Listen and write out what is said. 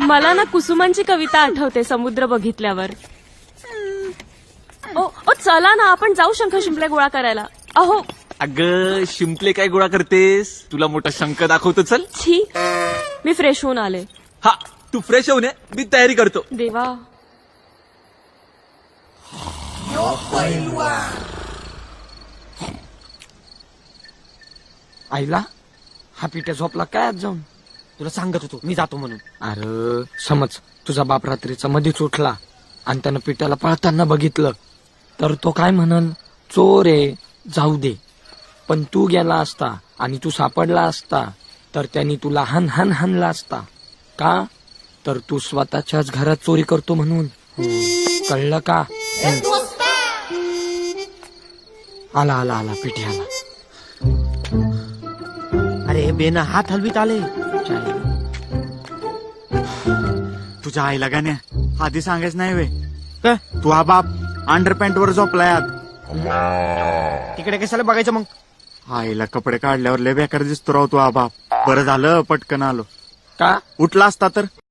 मला ना कुसुमांची कविता आठवते समुद्र बघितल्यावर. ओ ओ चला ना आपण जाऊ शंख शिंपले गोळा करायला. अहो अगं शिंपले काय गोळा करतेस, तुला मोठा शंख दाखवतो. चल. छी, मी फ्रेश होऊन आले. हा तू फ्रेश होऊन ये, मी तयारी करतो. देवा. आईला हा पिट्या झोपला काय आज जाऊन? तुला सांगत होतो मी जातो म्हणून. अरे समज तुझा बाप रात्रीचा मध्येच उठला आणि त्यानं पिट्याला पळताना बघितलं तर तो काय म्हणल, चोर आहे जाऊ दे. पण तू गेला असता आणि तू सापडला असता तर त्यांनी तुला हाणला असता. का तर तू स्वतःच्याच घरात चोरी करतो म्हणून. कळलं का? आला आला आला पिठी आला. अरे बेना हात हलवीत आले. तुझ्या आईला गाण्या आधी सांगायच नाही वे. तू हा बाप अंडरपॅन्ट वर झोपलाय आत. तिकडे कशाला बघायचं मग? आईला कपडे काढल्यावर लय बेकार दिसतो राव तू हा बाप. बरं झालं पटकन आलो. का उठला असता तर